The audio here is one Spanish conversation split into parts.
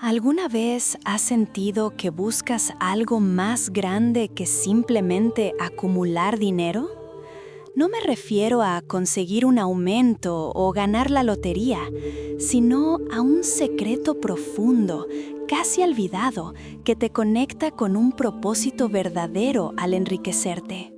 ¿Alguna vez has sentido que buscas algo más grande que simplemente acumular dinero? No me refiero a conseguir un aumento o ganar la lotería, sino a un secreto profundo, casi olvidado, que te conecta con un propósito verdadero al enriquecerte.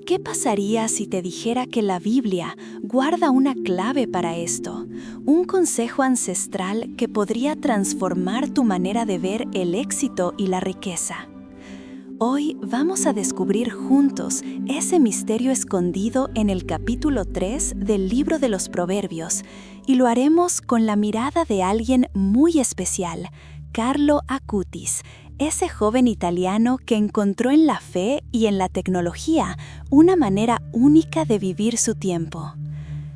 ¿Qué pasaría si te dijera que la Biblia guarda una clave para esto? Un consejo ancestral que podría transformar tu manera de ver el éxito y la riqueza. Hoy vamos a descubrir juntos ese misterio escondido en el capítulo 3 del libro de los Proverbios, y lo haremos con la mirada de alguien muy especial, Carlo Acutis, ese joven italiano que encontró en la fe y en la tecnología una manera única de vivir su tiempo.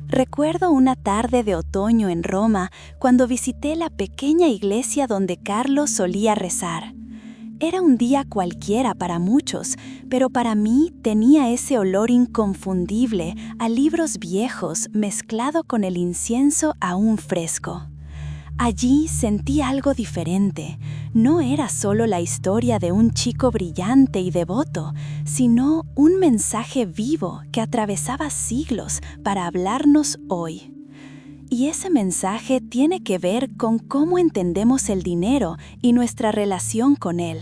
Recuerdo una tarde de otoño en Roma cuando visité la pequeña iglesia donde Carlo solía rezar. Era un día cualquiera para muchos, pero para mí tenía ese olor inconfundible a libros viejos mezclado con el incienso aún fresco. Allí sentí algo diferente. No era solo la historia de un chico brillante y devoto, sino un mensaje vivo que atravesaba siglos para hablarnos hoy. Y ese mensaje tiene que ver con cómo entendemos el dinero y nuestra relación con él.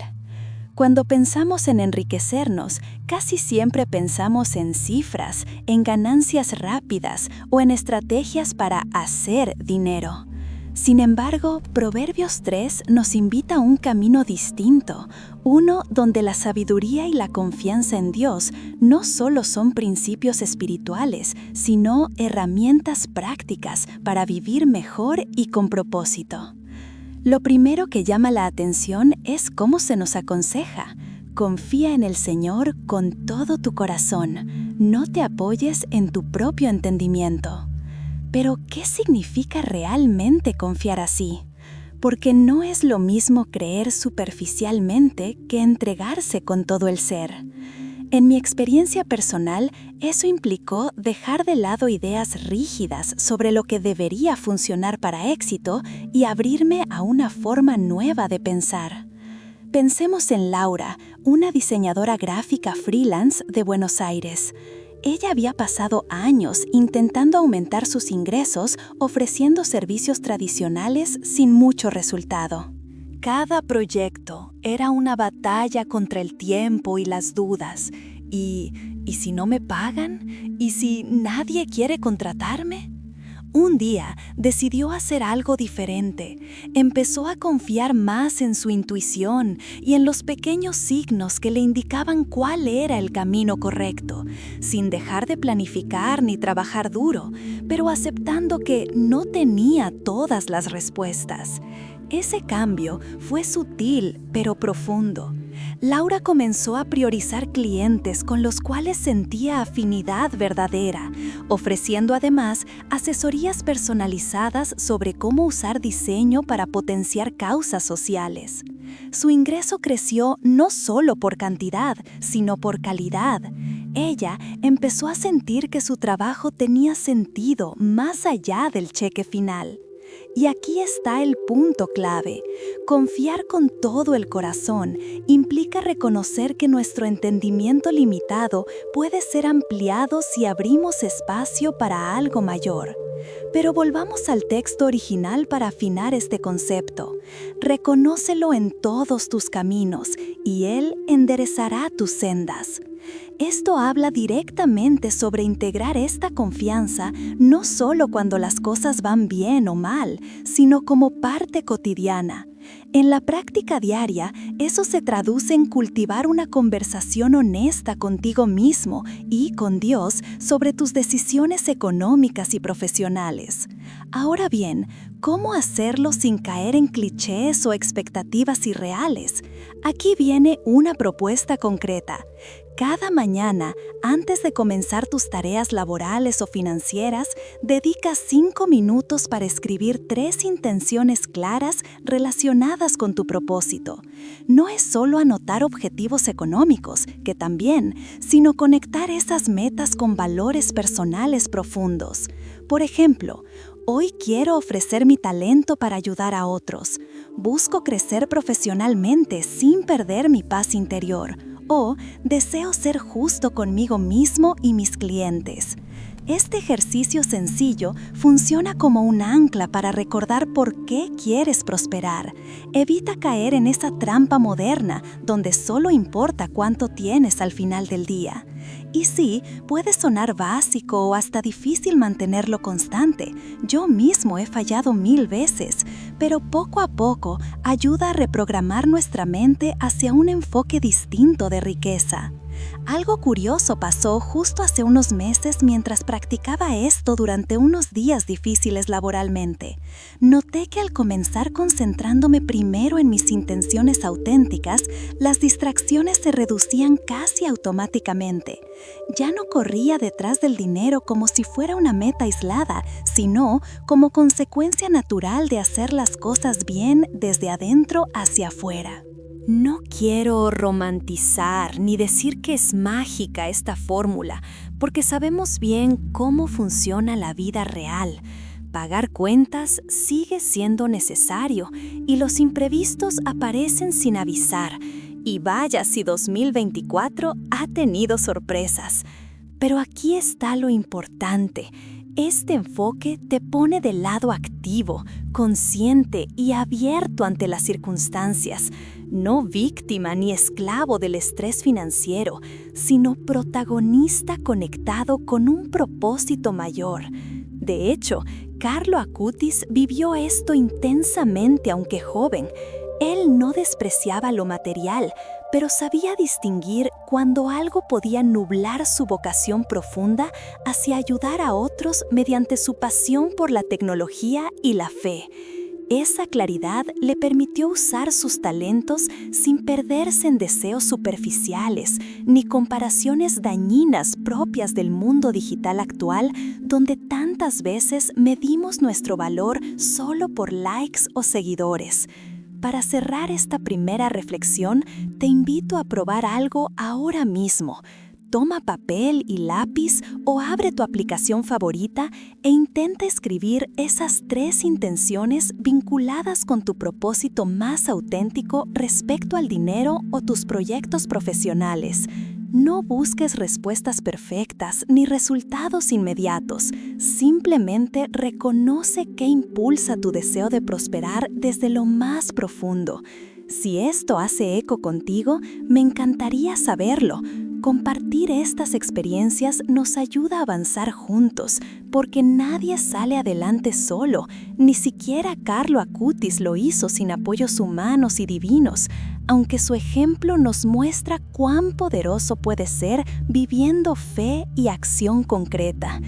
Cuando pensamos en enriquecernos, casi siempre pensamos en cifras, en ganancias rápidas o en estrategias para hacer dinero. Sin embargo, Proverbios 3 nos invita a un camino distinto, uno donde la sabiduría y la confianza en Dios no solo son principios espirituales, sino herramientas prácticas para vivir mejor y con propósito. Lo primero que llama la atención es cómo se nos aconseja. Confía en el Señor con todo tu corazón. No te apoyes en tu propio entendimiento. Pero, ¿qué significa realmente confiar así? Porque no es lo mismo creer superficialmente que entregarse con todo el ser. En mi experiencia personal, eso implicó dejar de lado ideas rígidas sobre lo que debería funcionar para éxito y abrirme a una forma nueva de pensar. Pensemos en Laura, una diseñadora gráfica freelance de Buenos Aires. Ella había pasado años intentando aumentar sus ingresos ofreciendo servicios tradicionales sin mucho resultado. Cada proyecto era una batalla contra el tiempo y las dudas. ¿Y si no me pagan? ¿Y si nadie quiere contratarme? Un día decidió hacer algo diferente. Empezó a confiar más en su intuición y en los pequeños signos que le indicaban cuál era el camino correcto, sin dejar de planificar ni trabajar duro, pero aceptando que no tenía todas las respuestas. Ese cambio fue sutil pero profundo. Laura comenzó a priorizar clientes con los cuales sentía afinidad verdadera, ofreciendo además asesorías personalizadas sobre cómo usar diseño para potenciar causas sociales. Su ingreso creció no solo por cantidad, sino por calidad. Ella empezó a sentir que su trabajo tenía sentido más allá del cheque final. Y aquí está el punto clave. Confiar con todo el corazón implica reconocer que nuestro entendimiento limitado puede ser ampliado si abrimos espacio para algo mayor. Pero volvamos al texto original para afinar este concepto. Reconócelo en todos tus caminos, y Él enderezará tus sendas. Esto habla directamente sobre integrar esta confianza no solo cuando las cosas van bien o mal, sino como parte cotidiana. En la práctica diaria, eso se traduce en cultivar una conversación honesta contigo mismo y con Dios sobre tus decisiones económicas y profesionales. Ahora bien, ¿cómo hacerlo sin caer en clichés o expectativas irreales? Aquí viene una propuesta concreta. Cada mañana, antes de comenzar tus tareas laborales o financieras, dedica 5 minutos para escribir 3 intenciones claras relacionadas con tu propósito. No es solo anotar objetivos económicos, que también, sino conectar esas metas con valores personales profundos. Por ejemplo, hoy quiero ofrecer mi talento para ayudar a otros. busco crecer profesionalmente sin perder mi paz interior, o deseo ser justo conmigo mismo y mis clientes. Este ejercicio sencillo funciona como un ancla para recordar por qué quieres prosperar. Evita caer en esa trampa moderna donde solo importa cuánto tienes al final del día. Y sí, puede sonar básico o hasta difícil mantenerlo constante. Yo mismo he fallado 1000 veces, pero poco a poco ayuda a reprogramar nuestra mente hacia un enfoque distinto de riqueza. Algo curioso pasó justo hace unos meses mientras practicaba esto durante unos días difíciles laboralmente. Noté que al comenzar concentrándome primero en mis intenciones auténticas, las distracciones se reducían casi automáticamente. Ya no corría detrás del dinero como si fuera una meta aislada, sino como consecuencia natural de hacer las cosas bien desde adentro hacia afuera. No quiero romantizar ni decir que es mágica esta fórmula, porque sabemos bien cómo funciona la vida real. Pagar cuentas sigue siendo necesario y los imprevistos aparecen sin avisar. Y vaya si 2024 ha tenido sorpresas. Pero aquí está lo importante. Este enfoque te pone del lado activo, consciente y abierto ante las circunstancias, no víctima ni esclavo del estrés financiero, sino protagonista conectado con un propósito mayor. De hecho, Carlo Acutis vivió esto intensamente aunque joven. Él no despreciaba lo material, pero sabía distinguir cuando algo podía nublar su vocación profunda hacia ayudar a otros mediante su pasión por la tecnología y la fe. Esa claridad le permitió usar sus talentos sin perderse en deseos superficiales ni comparaciones dañinas propias del mundo digital actual, donde tantas veces medimos nuestro valor solo por likes o seguidores. Para cerrar esta primera reflexión, te invito a probar algo ahora mismo. Toma papel y lápiz o abre tu aplicación favorita e intenta escribir esas 3 intenciones vinculadas con tu propósito más auténtico respecto al dinero o tus proyectos profesionales. No busques respuestas perfectas ni resultados inmediatos. Simplemente reconoce qué impulsa tu deseo de prosperar desde lo más profundo. Si esto hace eco contigo, me encantaría saberlo. Compartir estas experiencias nos ayuda a avanzar juntos, porque nadie sale adelante solo, ni siquiera Carlo Acutis lo hizo sin apoyos humanos y divinos, aunque su ejemplo nos muestra cuán poderoso puede ser viviendo fe y acción concreta.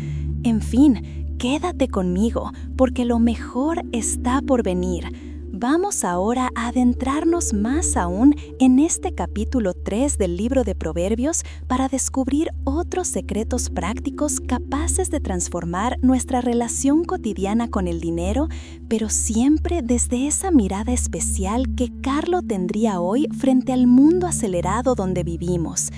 En fin, quédate conmigo, porque lo mejor está por venir. Vamos ahora a adentrarnos más aún en este capítulo 3 del libro de Proverbios para descubrir otros secretos prácticos capaces de transformar nuestra relación cotidiana con el dinero, pero siempre desde esa mirada especial que Carlo tendría hoy frente al mundo acelerado donde vivimos.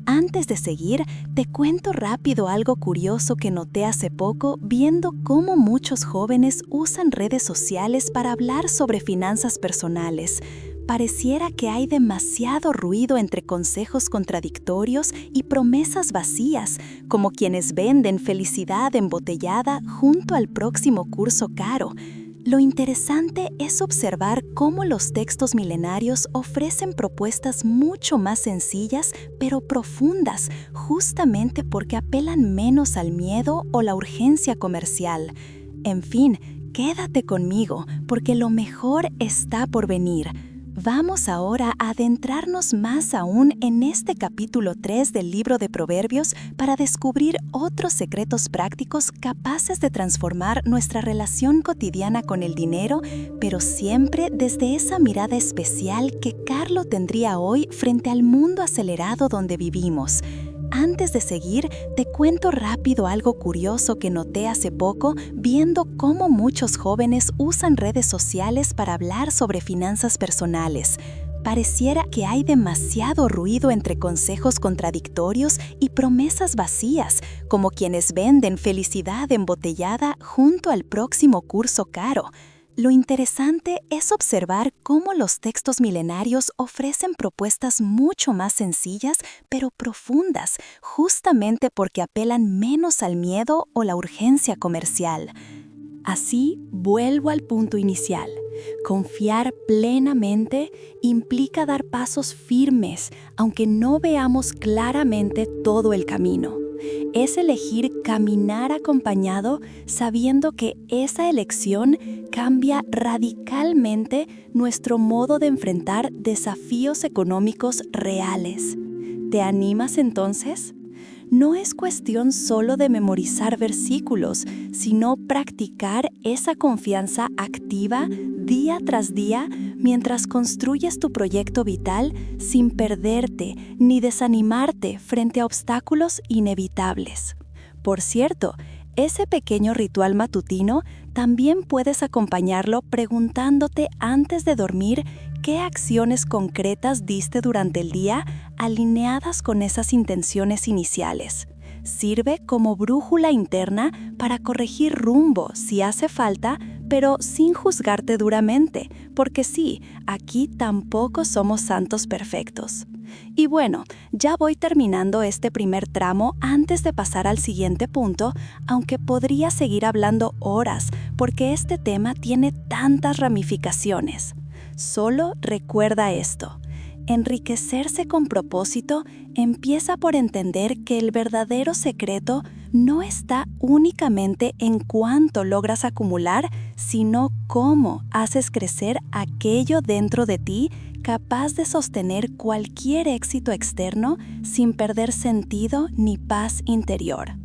Antes de seguir, te cuento rápido algo curioso que noté hace poco viendo cómo muchos jóvenes usan redes sociales para hablar sobre finanzas personales. Pareciera que hay demasiado ruido entre consejos contradictorios y promesas vacías, como quienes venden felicidad embotellada junto al próximo curso caro. Lo interesante es observar cómo los textos milenarios ofrecen propuestas mucho más sencillas, pero profundas, justamente porque apelan menos al miedo o la urgencia comercial. En fin, quédate conmigo, porque lo mejor está por venir. Vamos ahora a adentrarnos más aún en este capítulo 3 del libro de Proverbios para descubrir otros secretos prácticos capaces de transformar nuestra relación cotidiana con el dinero, pero siempre desde esa mirada especial que Carlo tendría hoy frente al mundo acelerado donde vivimos. Antes de seguir, te cuento rápido algo curioso que noté hace poco viendo cómo muchos jóvenes usan redes sociales para hablar sobre finanzas personales. Pareciera que hay demasiado ruido entre consejos contradictorios y promesas vacías, como quienes venden felicidad embotellada junto al próximo curso caro. Lo interesante es observar cómo los textos milenarios ofrecen propuestas mucho más sencillas, pero profundas, justamente porque apelan menos al miedo o la urgencia comercial. Así, vuelvo al punto inicial. Confiar plenamente implica dar pasos firmes, aunque no veamos claramente todo el camino. Es elegir caminar acompañado sabiendo que esa elección cambia radicalmente nuestro modo de enfrentar desafíos económicos reales. ¿Te animas entonces? No es cuestión solo de memorizar versículos, sino practicar esa confianza activa día tras día mientras construyes tu proyecto vital sin perderte ni desanimarte frente a obstáculos inevitables. Por cierto, ese pequeño ritual matutino también puedes acompañarlo preguntándote antes de dormir qué acciones concretas diste durante el día alineadas con esas intenciones iniciales. Sirve como brújula interna para corregir rumbo si hace falta, pero sin juzgarte duramente, porque sí, aquí tampoco somos santos perfectos. Y bueno, ya voy terminando este primer tramo antes de pasar al siguiente punto, aunque podría seguir hablando horas, porque este tema tiene tantas ramificaciones. Solo recuerda esto. Enriquecerse con propósito empieza por entender que el verdadero secreto no está únicamente en cuánto logras acumular, sino cómo haces crecer aquello dentro de ti capaz de sostener cualquier éxito externo sin perder sentido ni paz interior.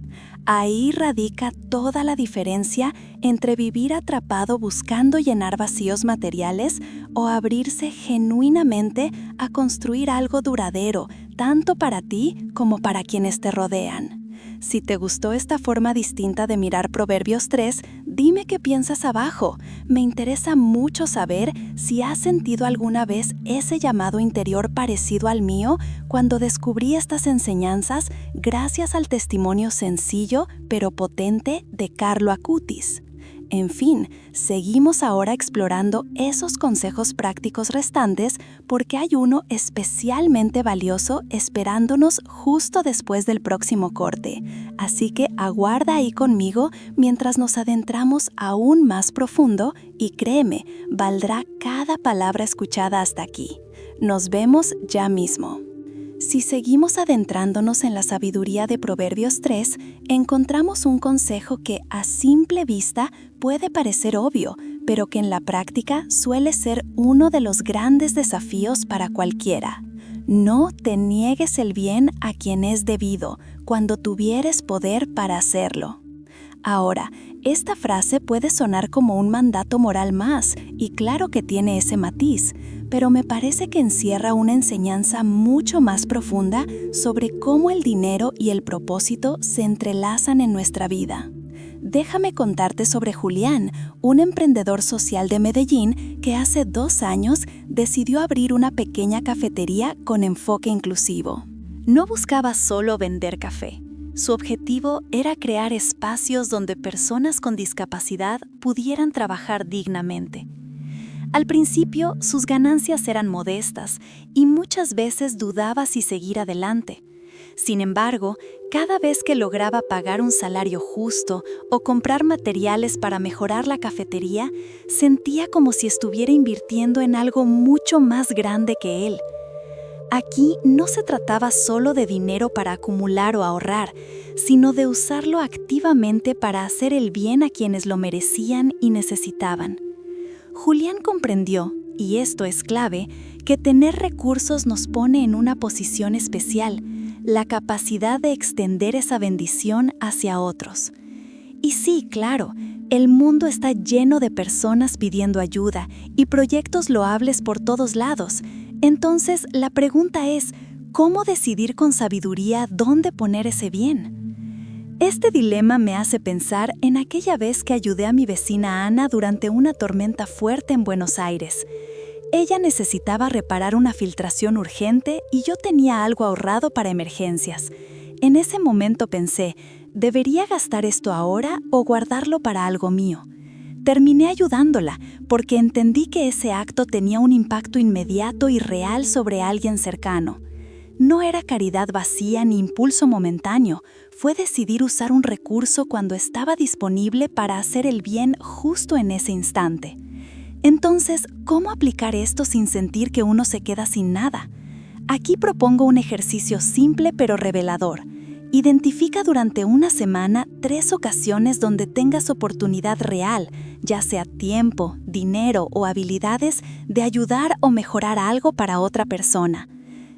Ahí radica toda la diferencia entre vivir atrapado buscando llenar vacíos materiales o abrirse genuinamente a construir algo duradero, tanto para ti como para quienes te rodean. Si te gustó esta forma distinta de mirar Proverbios 3, dime qué piensas abajo. Me interesa mucho saber si has sentido alguna vez ese llamado interior parecido al mío cuando descubrí estas enseñanzas gracias al testimonio sencillo pero potente de Carlo Acutis. En fin, seguimos ahora explorando esos consejos prácticos restantes porque hay uno especialmente valioso esperándonos justo después del próximo corte. Así que aguarda ahí conmigo mientras nos adentramos aún más profundo y créeme, valdrá cada palabra escuchada hasta aquí. Nos vemos ya mismo. Si seguimos adentrándonos en la sabiduría de Proverbios 3, encontramos un consejo que a simple vista puede parecer obvio, pero que en la práctica suele ser uno de los grandes desafíos para cualquiera. No te niegues el bien a quien es debido, cuando tuvieres poder para hacerlo. Ahora, esta frase puede sonar como un mandato moral más, y claro que tiene ese matiz, pero me parece que encierra una enseñanza mucho más profunda sobre cómo el dinero y el propósito se entrelazan en nuestra vida. Déjame contarte sobre Julián, un emprendedor social de Medellín que hace 2 años decidió abrir una pequeña cafetería con enfoque inclusivo. No buscaba solo vender café. Su objetivo era crear espacios donde personas con discapacidad pudieran trabajar dignamente. Al principio, sus ganancias eran modestas y muchas veces dudaba si seguir adelante. Sin embargo, cada vez que lograba pagar un salario justo o comprar materiales para mejorar la cafetería, sentía como si estuviera invirtiendo en algo mucho más grande que él. Aquí no se trataba solo de dinero para acumular o ahorrar, sino de usarlo activamente para hacer el bien a quienes lo merecían y necesitaban. Julián comprendió, y esto es clave, que tener recursos nos pone en una posición especial, la capacidad de extender esa bendición hacia otros. Y sí, claro, el mundo está lleno de personas pidiendo ayuda y proyectos loables por todos lados. Entonces, la pregunta es, ¿cómo decidir con sabiduría dónde poner ese bien? Este dilema me hace pensar en aquella vez que ayudé a mi vecina Ana durante una tormenta fuerte en Buenos Aires. Ella necesitaba reparar una filtración urgente y yo tenía algo ahorrado para emergencias. En ese momento pensé, ¿debería gastar esto ahora o guardarlo para algo mío? Terminé ayudándola porque entendí que ese acto tenía un impacto inmediato y real sobre alguien cercano. No era caridad vacía ni impulso momentáneo, fue decidir usar un recurso cuando estaba disponible para hacer el bien justo en ese instante. Entonces, ¿cómo aplicar esto sin sentir que uno se queda sin nada? Aquí propongo un ejercicio simple pero revelador. Identifica durante una semana 3 ocasiones donde tengas oportunidad real, ya sea tiempo, dinero o habilidades, de ayudar o mejorar algo para otra persona.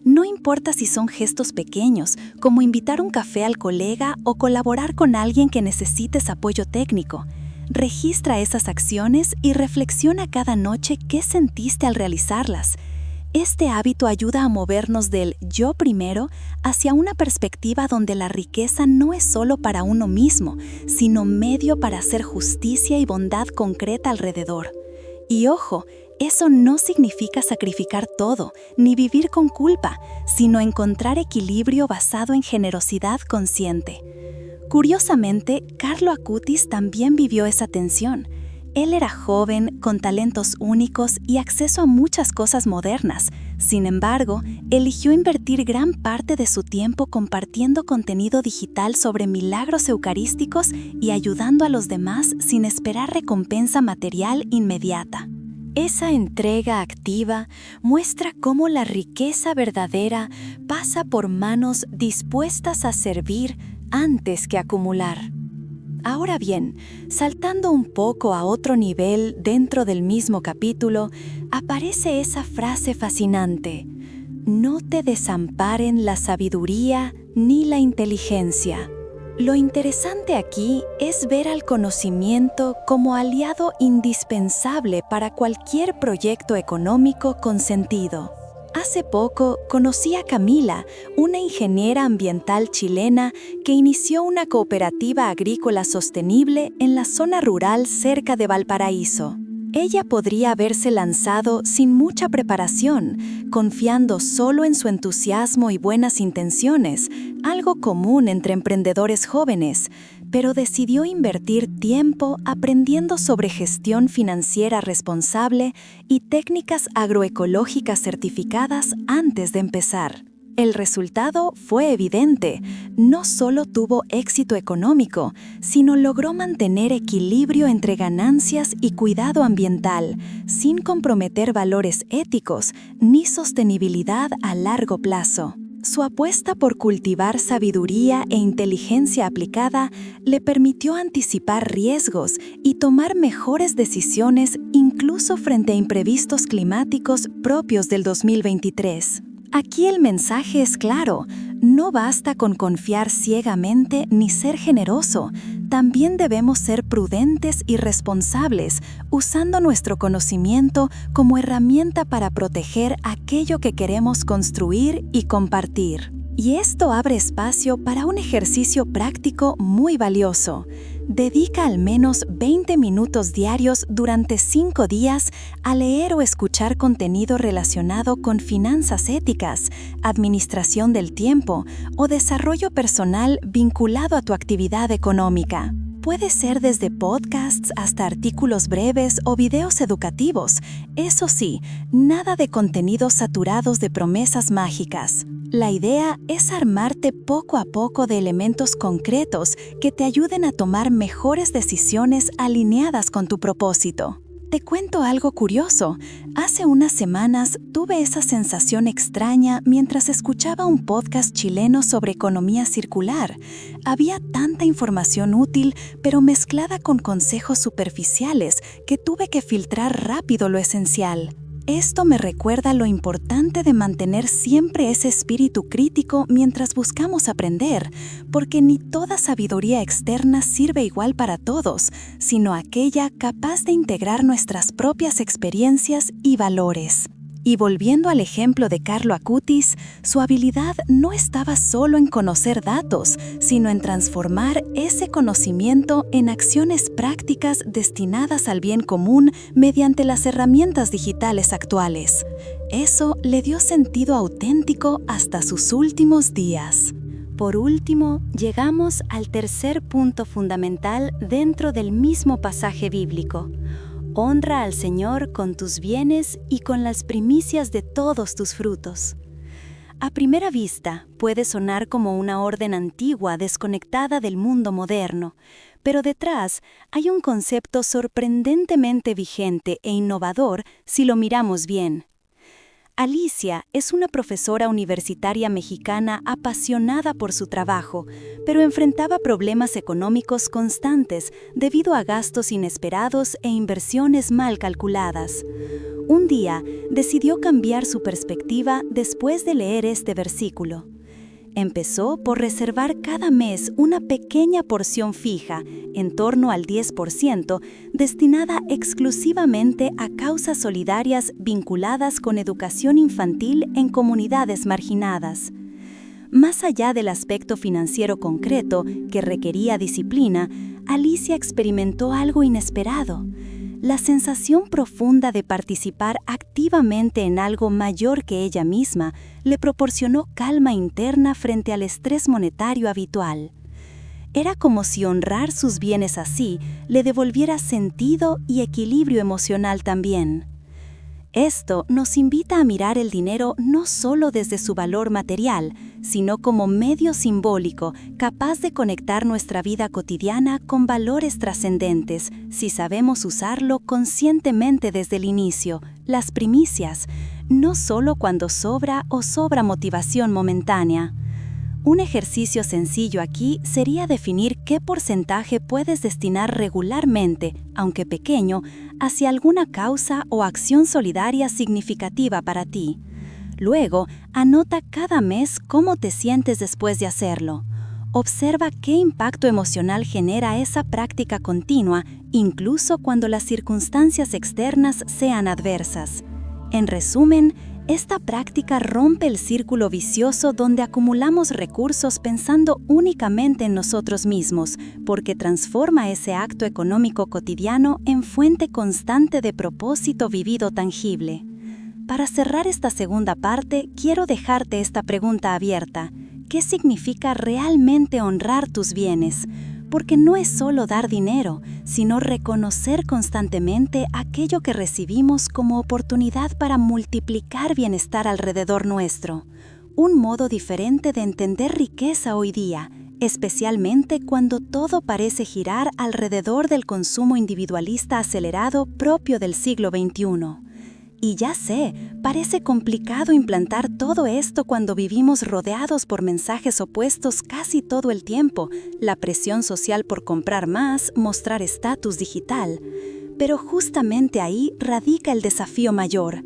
No importa si son gestos pequeños, como invitar un café al colega o colaborar con alguien que necesites apoyo técnico. Registra esas acciones y reflexiona cada noche qué sentiste al realizarlas. Este hábito ayuda a movernos del yo primero hacia una perspectiva donde la riqueza no es solo para uno mismo, sino medio para hacer justicia y bondad concreta alrededor. Y ojo, eso no significa sacrificar todo, ni vivir con culpa, sino encontrar equilibrio basado en generosidad consciente. Curiosamente, Carlo Acutis también vivió esa tensión. Él era joven, con talentos únicos y acceso a muchas cosas modernas. Sin embargo, eligió invertir gran parte de su tiempo compartiendo contenido digital sobre milagros eucarísticos y ayudando a los demás sin esperar recompensa material inmediata. Esa entrega activa muestra cómo la riqueza verdadera pasa por manos dispuestas a servir antes que acumular. Ahora bien, saltando un poco a otro nivel dentro del mismo capítulo, aparece esa frase fascinante: no te desamparen la sabiduría ni la inteligencia. Lo interesante aquí es ver al conocimiento como aliado indispensable para cualquier proyecto económico con sentido. Hace poco conocí a Camila, una ingeniera ambiental chilena que inició una cooperativa agrícola sostenible en la zona rural cerca de Valparaíso. Ella podría haberse lanzado sin mucha preparación, confiando solo en su entusiasmo y buenas intenciones, algo común entre emprendedores jóvenes, pero decidió invertir tiempo aprendiendo sobre gestión financiera responsable y técnicas agroecológicas certificadas antes de empezar. El resultado fue evidente. No solo tuvo éxito económico, sino logró mantener equilibrio entre ganancias y cuidado ambiental, sin comprometer valores éticos ni sostenibilidad a largo plazo. Su apuesta por cultivar sabiduría e inteligencia aplicada le permitió anticipar riesgos y tomar mejores decisiones incluso frente a imprevistos climáticos propios del 2023. Aquí el mensaje es claro: no basta con confiar ciegamente ni ser generoso, también debemos ser prudentes y responsables, usando nuestro conocimiento como herramienta para proteger aquello que queremos construir y compartir. Y esto abre espacio para un ejercicio práctico muy valioso. Dedica al menos 20 minutos diarios durante 5 días a leer o escuchar contenido relacionado con finanzas éticas, administración del tiempo o desarrollo personal vinculado a tu actividad económica. Puede ser desde podcasts hasta artículos breves o videos educativos. Eso sí, nada de contenidos saturados de promesas mágicas. La idea es armarte poco a poco de elementos concretos que te ayuden a tomar mejores decisiones alineadas con tu propósito. Te cuento algo curioso. Hace unas semanas tuve esa sensación extraña mientras escuchaba un podcast chileno sobre economía circular. Había tanta información útil, pero mezclada con consejos superficiales, que tuve que filtrar rápido lo esencial. Esto me recuerda lo importante de mantener siempre ese espíritu crítico mientras buscamos aprender, porque ni toda sabiduría externa sirve igual para todos, sino aquella capaz de integrar nuestras propias experiencias y valores. Y volviendo al ejemplo de Carlo Acutis, su habilidad no estaba solo en conocer datos, sino en transformar ese conocimiento en acciones prácticas destinadas al bien común mediante las herramientas digitales actuales. Eso le dio sentido auténtico hasta sus últimos días. Por último, llegamos al tercer punto fundamental dentro del mismo pasaje bíblico. Honra al Señor con tus bienes y con las primicias de todos tus frutos. A primera vista, puede sonar como una orden antigua desconectada del mundo moderno, pero detrás hay un concepto sorprendentemente vigente e innovador si lo miramos bien. Alicia es una profesora universitaria mexicana apasionada por su trabajo, pero enfrentaba problemas económicos constantes debido a gastos inesperados e inversiones mal calculadas. Un día decidió cambiar su perspectiva después de leer este versículo. Empezó por reservar cada mes una pequeña porción fija, en torno al 10%, destinada exclusivamente a causas solidarias vinculadas con educación infantil en comunidades marginadas. Más allá del aspecto financiero concreto, que requería disciplina, Alicia experimentó algo inesperado. La sensación profunda de participar activamente en algo mayor que ella misma le proporcionó calma interna frente al estrés monetario habitual. Era como si honrar sus bienes así le devolviera sentido y equilibrio emocional también. Esto nos invita a mirar el dinero no solo desde su valor material, sino como medio simbólico capaz de conectar nuestra vida cotidiana con valores trascendentes, si sabemos usarlo conscientemente desde el inicio, las primicias, no solo cuando sobra o sobra motivación momentánea. Un ejercicio sencillo aquí sería definir qué porcentaje puedes destinar regularmente, aunque pequeño, hacia alguna causa o acción solidaria significativa para ti. Luego, anota cada mes cómo te sientes después de hacerlo. Observa qué impacto emocional genera esa práctica continua, incluso cuando las circunstancias externas sean adversas. En resumen, esta práctica rompe el círculo vicioso donde acumulamos recursos pensando únicamente en nosotros mismos, porque transforma ese acto económico cotidiano en fuente constante de propósito vivido tangible. Para cerrar esta segunda parte, quiero dejarte esta pregunta abierta. ¿Qué significa realmente honrar tus bienes? Porque no es solo dar dinero, sino reconocer constantemente aquello que recibimos como oportunidad para multiplicar bienestar alrededor nuestro. Un modo diferente de entender riqueza hoy día, especialmente cuando todo parece girar alrededor del consumo individualista acelerado propio del siglo XXI. Y ya sé, parece complicado implantar todo esto cuando vivimos rodeados por mensajes opuestos casi todo el tiempo, la presión social por comprar más, mostrar estatus digital. Pero justamente ahí radica el desafío mayor,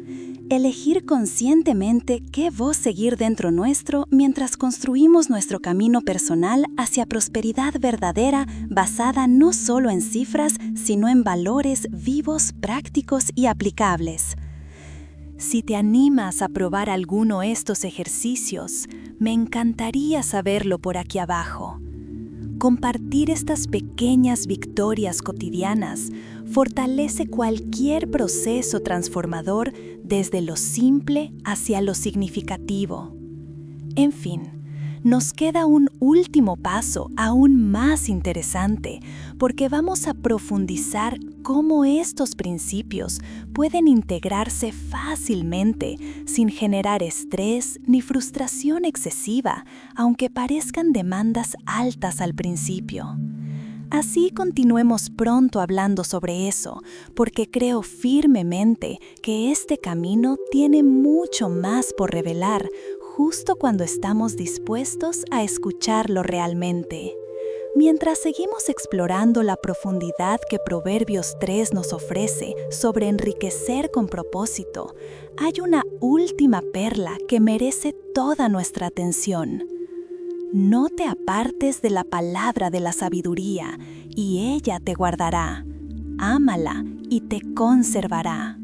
elegir conscientemente qué voz seguir dentro nuestro mientras construimos nuestro camino personal hacia prosperidad verdadera basada no solo en cifras, sino en valores vivos, prácticos y aplicables. Si te animas a probar alguno de estos ejercicios, me encantaría saberlo por aquí abajo. Compartir estas pequeñas victorias cotidianas fortalece cualquier proceso transformador desde lo simple hacia lo significativo. En fin, nos queda un último paso aún más interesante, porque vamos a profundizar cómo estos principios pueden integrarse fácilmente sin generar estrés ni frustración excesiva, aunque parezcan demandas altas al principio. Así continuemos pronto hablando sobre eso, porque creo firmemente que este camino tiene mucho más por revelar, justo cuando estamos dispuestos a escucharlo realmente. Mientras seguimos explorando la profundidad que Proverbios 3 nos ofrece sobre enriquecer con propósito, hay una última perla que merece toda nuestra atención. No te apartes de la palabra de la sabiduría, y ella te guardará. Ámala y te conservará.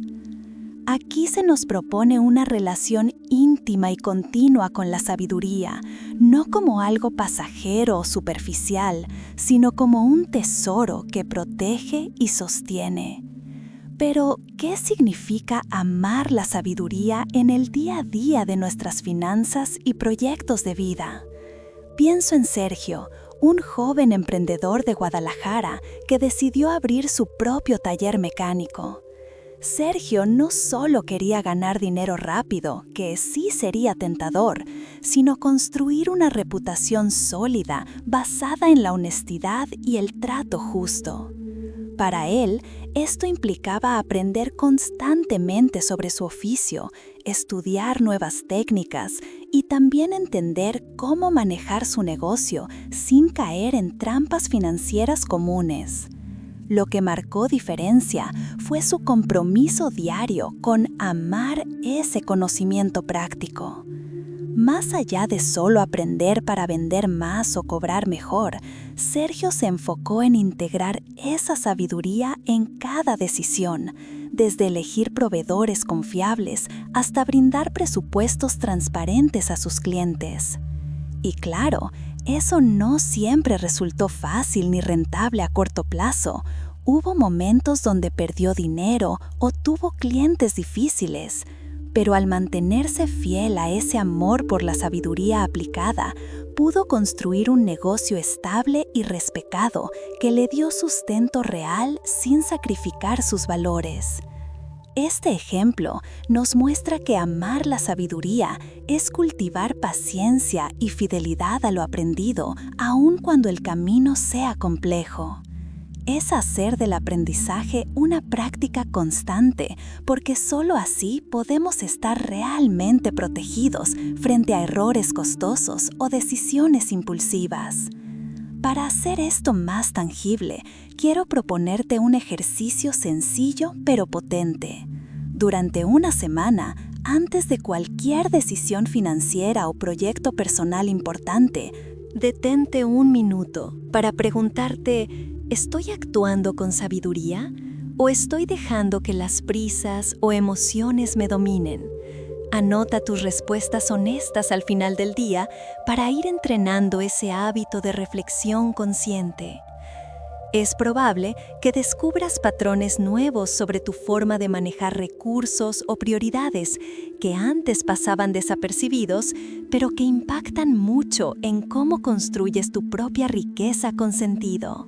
Aquí se nos propone una relación íntima y continua con la sabiduría, no como algo pasajero o superficial, sino como un tesoro que protege y sostiene. Pero, ¿qué significa amar la sabiduría en el día a día de nuestras finanzas y proyectos de vida? Pienso en Sergio, un joven emprendedor de Guadalajara que decidió abrir su propio taller mecánico. Sergio no solo quería ganar dinero rápido, que sí sería tentador, sino construir una reputación sólida basada en la honestidad y el trato justo. Para él, esto implicaba aprender constantemente sobre su oficio, estudiar nuevas técnicas y también entender cómo manejar su negocio sin caer en trampas financieras comunes. Lo que marcó diferencia fue su compromiso diario con amar ese conocimiento práctico. Más allá de solo aprender para vender más o cobrar mejor, Sergio se enfocó en integrar esa sabiduría en cada decisión, desde elegir proveedores confiables hasta brindar presupuestos transparentes a sus clientes. Y claro, eso no siempre resultó fácil ni rentable a corto plazo. Hubo momentos donde perdió dinero o tuvo clientes difíciles, pero al mantenerse fiel a ese amor por la sabiduría aplicada, pudo construir un negocio estable y respetado que le dio sustento real sin sacrificar sus valores. Este ejemplo nos muestra que amar la sabiduría es cultivar paciencia y fidelidad a lo aprendido, aun cuando el camino sea complejo. Es hacer del aprendizaje una práctica constante, porque solo así podemos estar realmente protegidos frente a errores costosos o decisiones impulsivas. Para hacer esto más tangible, quiero proponerte un ejercicio sencillo pero potente. Durante una semana, antes de cualquier decisión financiera o proyecto personal importante, detente un minuto para preguntarte: ¿estoy actuando con sabiduría o estoy dejando que las prisas o emociones me dominen? Anota tus respuestas honestas al final del día para ir entrenando ese hábito de reflexión consciente. Es probable que descubras patrones nuevos sobre tu forma de manejar recursos o prioridades que antes pasaban desapercibidos, pero que impactan mucho en cómo construyes tu propia riqueza con sentido.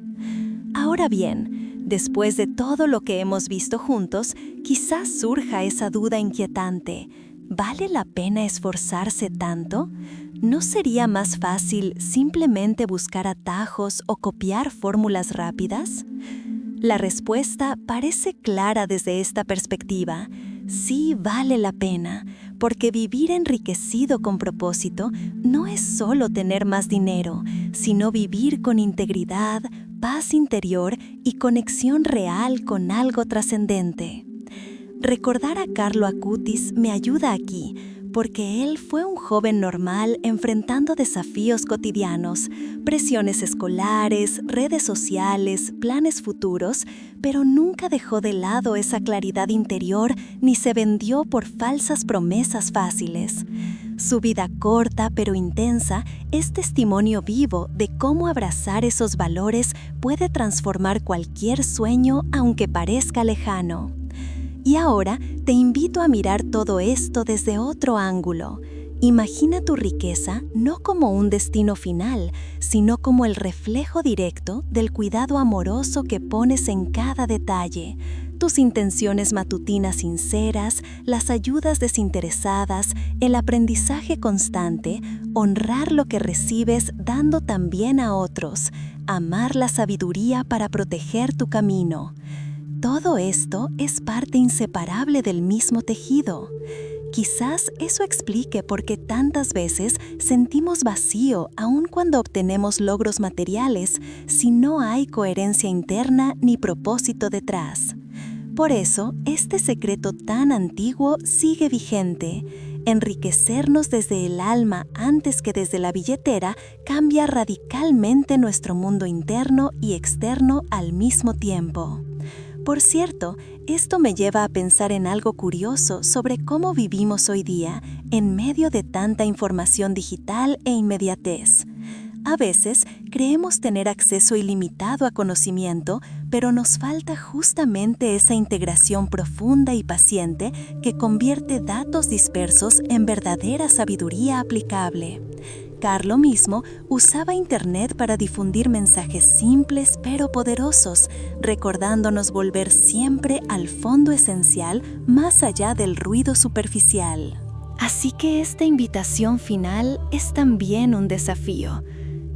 Ahora bien, después de todo lo que hemos visto juntos, quizás surja esa duda inquietante: ¿vale la pena esforzarse tanto? ¿No sería más fácil simplemente buscar atajos o copiar fórmulas rápidas? La respuesta parece clara desde esta perspectiva. Sí vale la pena, porque vivir enriquecido con propósito no es solo tener más dinero, sino vivir con integridad, paz interior y conexión real con algo trascendente. Recordar a Carlo Acutis me ayuda aquí, porque él fue un joven normal enfrentando desafíos cotidianos, presiones escolares, redes sociales, planes futuros, pero nunca dejó de lado esa claridad interior ni se vendió por falsas promesas fáciles. Su vida corta pero intensa es testimonio vivo de cómo abrazar esos valores puede transformar cualquier sueño aunque parezca lejano. Y ahora te invito a mirar todo esto desde otro ángulo. Imagina tu riqueza no como un destino final, sino como el reflejo directo del cuidado amoroso que pones en cada detalle. Tus intenciones matutinas sinceras, las ayudas desinteresadas, el aprendizaje constante, honrar lo que recibes dando también a otros, amar la sabiduría para proteger tu camino. Todo esto es parte inseparable del mismo tejido. Quizás eso explique por qué tantas veces sentimos vacío aun cuando obtenemos logros materiales si no hay coherencia interna ni propósito detrás. Por eso, este secreto tan antiguo sigue vigente. Enriquecernos desde el alma antes que desde la billetera cambia radicalmente nuestro mundo interno y externo al mismo tiempo. Por cierto, esto me lleva a pensar en algo curioso sobre cómo vivimos hoy día en medio de tanta información digital e inmediatez. A veces creemos tener acceso ilimitado a conocimiento, pero nos falta justamente esa integración profunda y paciente que convierte datos dispersos en verdadera sabiduría aplicable. Carlo mismo usaba Internet para difundir mensajes simples pero poderosos, recordándonos volver siempre al fondo esencial más allá del ruido superficial. Así que esta invitación final es también un desafío.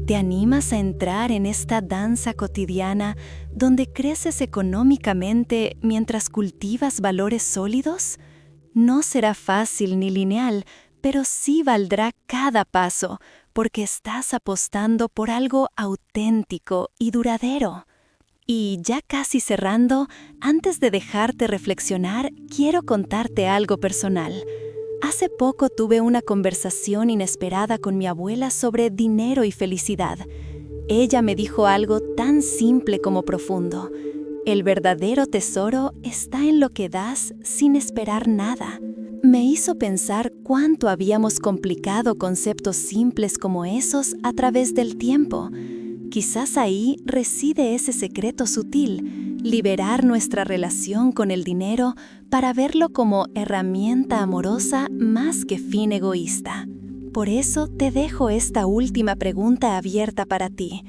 ¿Te animas a entrar en esta danza cotidiana donde creces económicamente mientras cultivas valores sólidos? No será fácil ni lineal, pero sí valdrá cada paso, porque estás apostando por algo auténtico y duradero. Y ya casi cerrando, antes de dejarte reflexionar, quiero contarte algo personal. Hace poco tuve una conversación inesperada con mi abuela sobre dinero y felicidad. Ella me dijo algo tan simple como profundo. El verdadero tesoro está en lo que das sin esperar nada. Me hizo pensar cuánto habíamos complicado conceptos simples como esos a través del tiempo. Quizás ahí reside ese secreto sutil, liberar nuestra relación con el dinero para verlo como herramienta amorosa más que fin egoísta. Por eso te dejo esta última pregunta abierta para ti.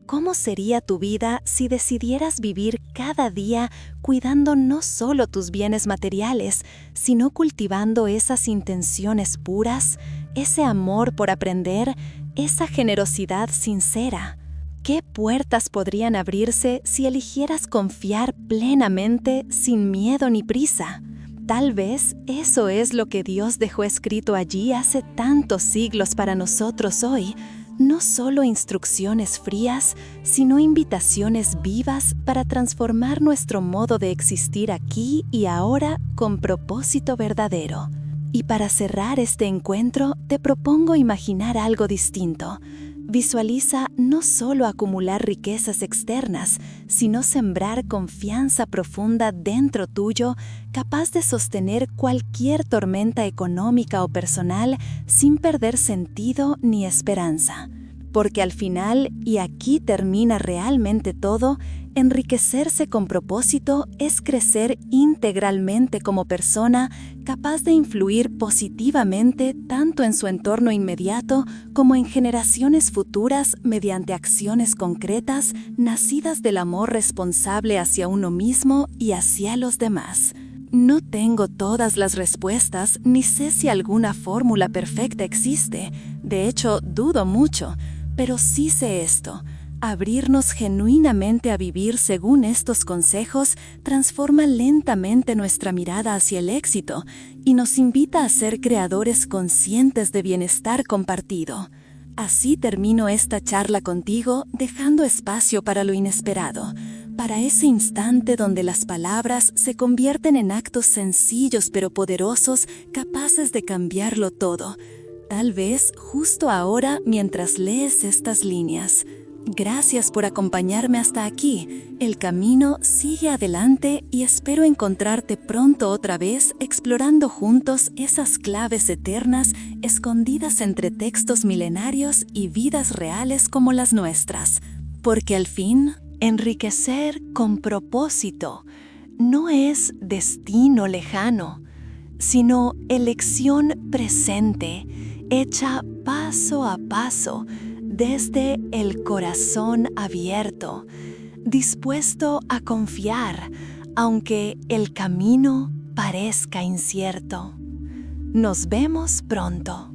¿Cómo sería tu vida si decidieras vivir cada día cuidando no solo tus bienes materiales, sino cultivando esas intenciones puras, ese amor por aprender, esa generosidad sincera? ¿Qué puertas podrían abrirse si eligieras confiar plenamente sin miedo ni prisa? Tal vez eso es lo que Dios dejó escrito allí hace tantos siglos para nosotros hoy. No solo instrucciones frías, sino invitaciones vivas para transformar nuestro modo de existir aquí y ahora con propósito verdadero. Y para cerrar este encuentro, te propongo imaginar algo distinto. Visualiza no solo acumular riquezas externas, sino sembrar confianza profunda dentro tuyo, capaz de sostener cualquier tormenta económica o personal sin perder sentido ni esperanza. Porque al final, y aquí termina realmente todo, enriquecerse con propósito es crecer integralmente como persona, capaz de influir positivamente tanto en su entorno inmediato como en generaciones futuras mediante acciones concretas nacidas del amor responsable hacia uno mismo y hacia los demás. No tengo todas las respuestas, ni sé si alguna fórmula perfecta existe. De hecho, dudo mucho. Pero sí sé esto, abrirnos genuinamente a vivir según estos consejos transforma lentamente nuestra mirada hacia el éxito y nos invita a ser creadores conscientes de bienestar compartido. Así termino esta charla contigo, dejando espacio para lo inesperado, para ese instante donde las palabras se convierten en actos sencillos pero poderosos, capaces de cambiarlo todo. Tal vez justo ahora mientras lees estas líneas. Gracias por acompañarme hasta aquí. El camino sigue adelante y espero encontrarte pronto otra vez explorando juntos esas claves eternas escondidas entre textos milenarios y vidas reales como las nuestras. Porque al fin, enriquecer con propósito no es destino lejano, sino elección presente, hecha paso a paso, desde el corazón abierto, dispuesto a confiar, aunque el camino parezca incierto. Nos vemos pronto.